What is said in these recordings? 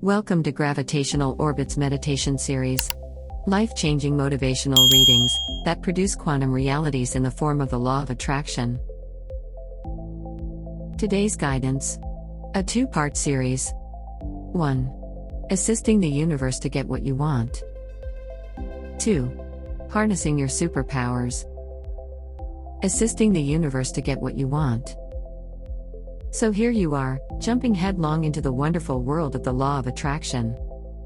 Welcome to Gravitational Orbit's meditation series. Life-changing motivational readings that produce quantum realities in the form of the law of attraction. Today's guidance. A two-part series. 1. Assisting the universe to get what you want. 2. Harnessing your superpowers. Assisting the universe to get what you want. So here you are, jumping headlong into the wonderful world of the law of attraction.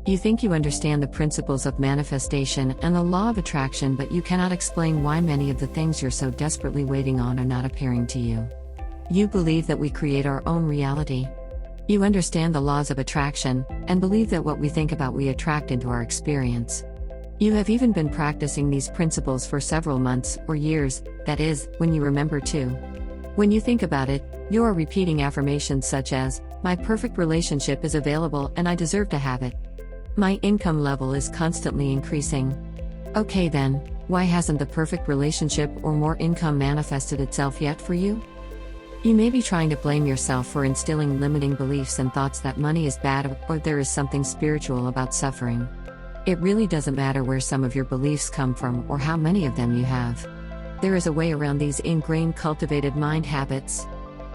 You think you understand the principles of manifestation and the law of attraction, but you cannot explain why many of the things you're so desperately waiting on are not appearing to you. You believe that we create our own reality. You understand the laws of attraction, and believe that what we think about we attract into our experience. You have even been practicing these principles for several months or years, that is, when you remember to. When you think about it, you are repeating affirmations such as, "My perfect relationship is available and I deserve to have it. My income level is constantly increasing." Okay then, why hasn't the perfect relationship or more income manifested itself yet for you? You may be trying to blame yourself for instilling limiting beliefs and thoughts that money is bad or there is something spiritual about suffering. It really doesn't matter where some of your beliefs come from or how many of them you have. There is a way around these ingrained cultivated mind habits.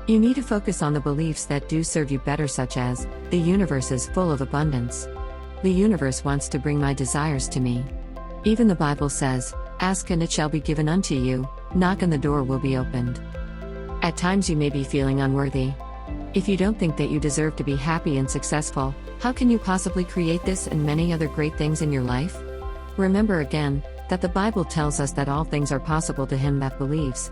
You need to focus on the beliefs that do serve you better, such as, the universe is full of abundance. The universe wants to bring my desires to me. Even the Bible says, "Ask and it shall be given unto you, knock and the door will be opened." At times you may be feeling unworthy. If you don't think that you deserve to be happy and successful, how can you possibly create this and many other great things in your life? Remember again, that the Bible tells us that all things are possible to him that believes.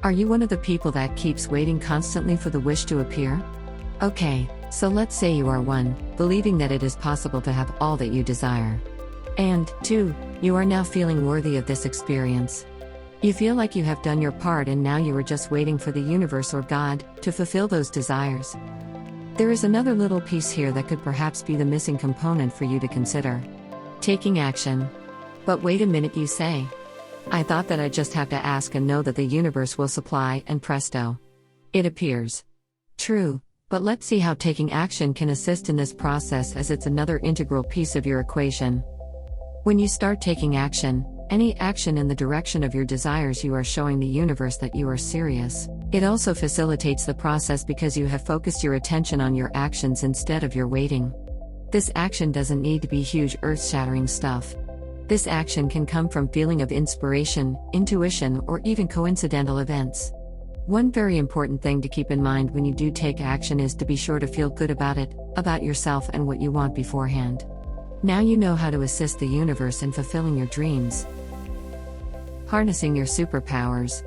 Are you one of the people that keeps waiting constantly for the wish to appear? Okay, so let's say you are one, believing that it is possible to have all that you desire. And, 2, you are now feeling worthy of this experience. You feel like you have done your part and now you are just waiting for the universe or God to fulfill those desires. There is another little piece here that could perhaps be the missing component for you to consider. Taking action. But wait a minute, you say. I thought that I just have to ask and know that the universe will supply, and presto, it appears. True, but let's see how taking action can assist in this process, as it's another integral piece of your equation. When you start taking action, any action in the direction of your desires, you are showing the universe that you are serious. It also facilitates the process because you have focused your attention on your actions instead of your waiting. This action doesn't need to be huge earth-shattering stuff. This action can come from feeling of inspiration, intuition, or even coincidental events. One very important thing to keep in mind when you do take action is to be sure to feel good about it, about yourself and what you want beforehand. Now you know how to assist the universe in fulfilling your dreams. Harnessing your superpowers.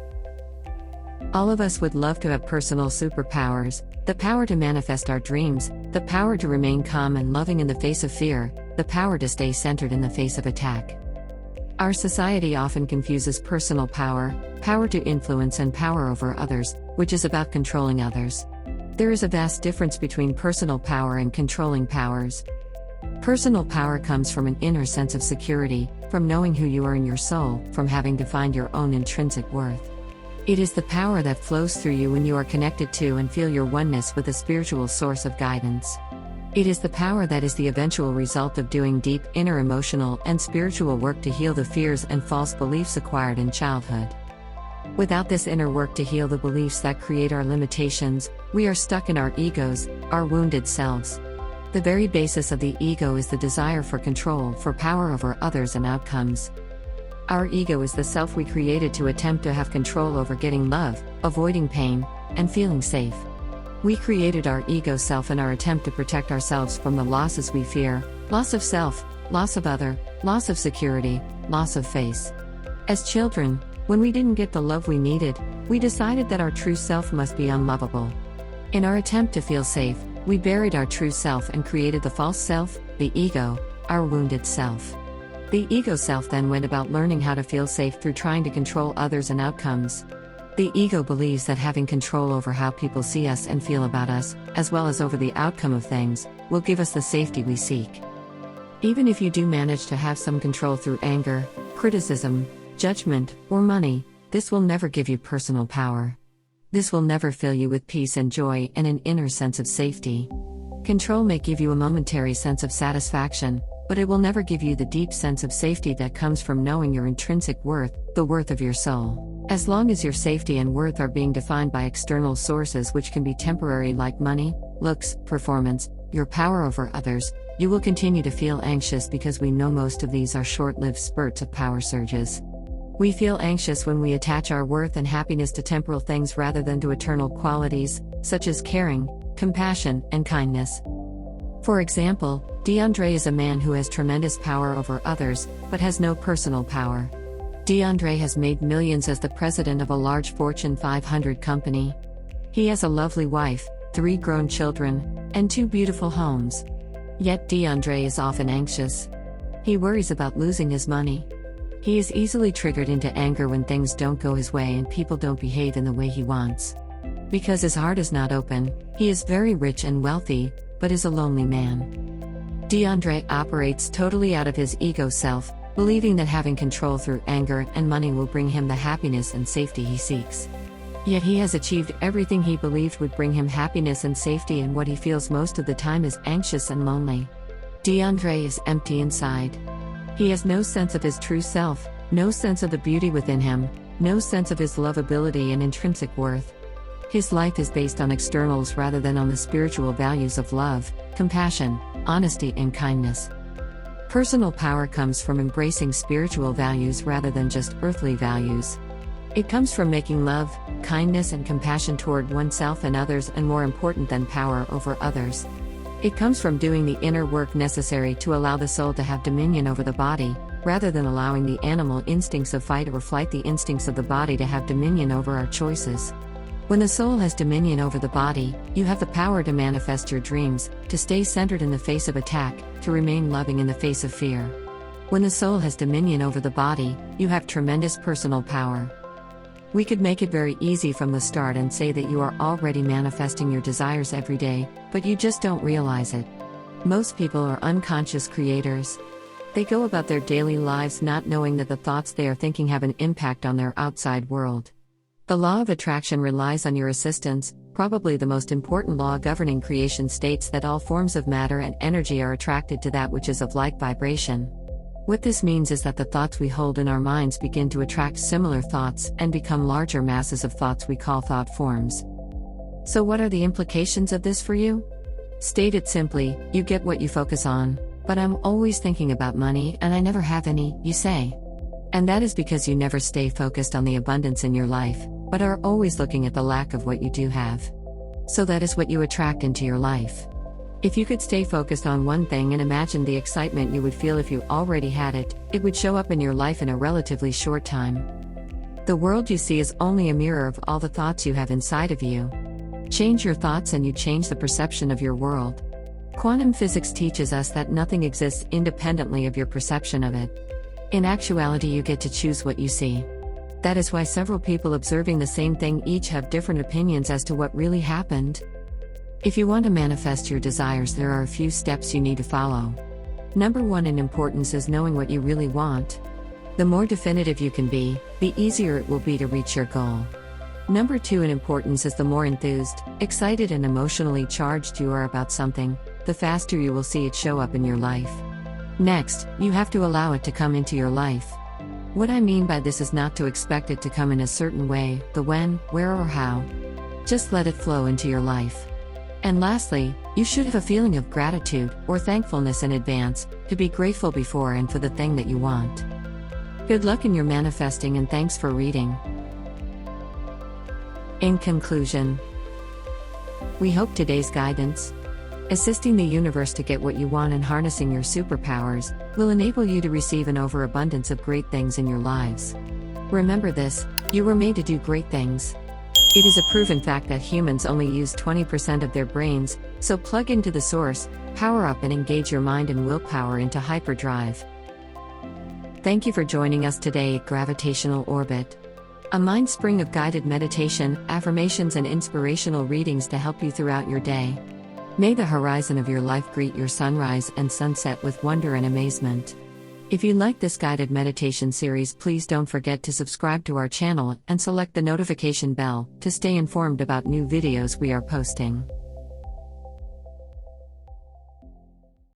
All of us would love to have personal superpowers, the power to manifest our dreams, the power to remain calm and loving in the face of fear, the power to stay centered in the face of attack. Our society often confuses personal power, power to influence, and power over others, which is about controlling others. There is a vast difference between personal power and controlling powers. Personal power comes from an inner sense of security, from knowing who you are in your soul, from having defined your own intrinsic worth. It is the power that flows through you when you are connected to and feel your oneness with a spiritual source of guidance. It is the power that is the eventual result of doing deep inner emotional and spiritual work to heal the fears and false beliefs acquired in childhood. Without this inner work to heal the beliefs that create our limitations, we are stuck in our egos, our wounded selves. The very basis of the ego is the desire for control, for power over others and outcomes. Our ego is the self we created to attempt to have control over getting love, avoiding pain, and feeling safe. We created our ego self in our attempt to protect ourselves from the losses we fear: loss of self, loss of other, loss of security, loss of face. As children, when we didn't get the love we needed, we decided that our true self must be unlovable. In our attempt to feel safe, we buried our true self and created the false self, the ego, our wounded self. The ego self then went about learning how to feel safe through trying to control others and outcomes. The ego believes that having control over how people see us and feel about us, as well as over the outcome of things, will give us the safety we seek. Even if you do manage to have some control through anger, criticism, judgment, or money, this will never give you personal power. This will never fill you with peace and joy and an inner sense of safety. Control may give you a momentary sense of satisfaction, but it will never give you the deep sense of safety that comes from knowing your intrinsic worth, the worth of your soul. As long as your safety and worth are being defined by external sources which can be temporary like money, looks, performance, your power over others, you will continue to feel anxious because we know most of these are short-lived spurts of power surges. We feel anxious when we attach our worth and happiness to temporal things rather than to eternal qualities, such as caring, compassion, and kindness. For example, DeAndre is a man who has tremendous power over others, but has no personal power. DeAndre has made millions as the president of a large Fortune 500 company. He has a lovely wife, 3 grown children, and 2 beautiful homes. Yet DeAndre is often anxious. He worries about losing his money. He is easily triggered into anger when things don't go his way and people don't behave in the way he wants. Because his heart is not open, he is very rich and wealthy, but is a lonely man. DeAndre operates totally out of his ego self, believing that having control through anger and money will bring him the happiness and safety he seeks. Yet he has achieved everything he believed would bring him happiness and safety, and what he feels most of the time is anxious and lonely. DeAndre is empty inside. He has no sense of his true self, no sense of the beauty within him, no sense of his lovability and intrinsic worth. His life is based on externals rather than on the spiritual values of love, compassion, honesty, and kindness. Personal power comes from embracing spiritual values rather than just earthly values. It comes from making love, kindness, and compassion toward oneself and others and more important than power over others. It comes from doing the inner work necessary to allow the soul to have dominion over the body, rather than allowing the animal instincts of fight or flight, the instincts of the body, to have dominion over our choices. When the soul has dominion over the body, you have the power to manifest your dreams, to stay centered in the face of attack, to remain loving in the face of fear. When the soul has dominion over the body, you have tremendous personal power. We could make it very easy from the start and say that you are already manifesting your desires every day, but you just don't realize it. Most people are unconscious creators. They go about their daily lives not knowing that the thoughts they are thinking have an impact on their outside world. The law of attraction relies on your assistance. Probably the most important law governing creation states that all forms of matter and energy are attracted to that which is of like vibration. What this means is that the thoughts we hold in our minds begin to attract similar thoughts and become larger masses of thoughts we call thought forms. So what are the implications of this for you? Stated simply, you get what you focus on. But I'm always thinking about money and I never have any, you say. And that is because you never stay focused on the abundance in your life, but are always looking at the lack of what you do have. So that is what you attract into your life. If you could stay focused on one thing and imagine the excitement you would feel if you already had it, it would show up in your life in a relatively short time. The world you see is only a mirror of all the thoughts you have inside of you. Change your thoughts and you change the perception of your world. Quantum physics teaches us that nothing exists independently of your perception of it. In actuality, you get to choose what you see. That is why several people observing the same thing each have different opinions as to what really happened. If you want to manifest your desires, there are a few steps you need to follow. Number 1 in importance is knowing what you really want. The more definitive you can be, the easier it will be to reach your goal. Number 2 in importance is the more enthused, excited, and emotionally charged you are about something, the faster you will see it show up in your life. Next, you have to allow it to come into your life. What I mean by this is not to expect it to come in a certain way, the when, where, or how. Just let it flow into your life. And lastly, you should have a feeling of gratitude or thankfulness in advance, to be grateful before and for the thing that you want. Good luck in your manifesting and thanks for reading. In conclusion, we hope today's guidance, assisting the universe to get what you want and harnessing your superpowers, will enable you to receive an overabundance of great things in your lives. Remember this, you were made to do great things. It is a proven fact that humans only use 20% of their brains, so plug into the source, power up and engage your mind and willpower into hyperdrive. Thank you for joining us today at Gravitational Orbit, a mind spring of guided meditation, affirmations and inspirational readings to help you throughout your day. May the horizon of your life greet your sunrise and sunset with wonder and amazement. If you like this guided meditation series, please don't forget to subscribe to our channel and select the notification bell to stay informed about new videos we are posting.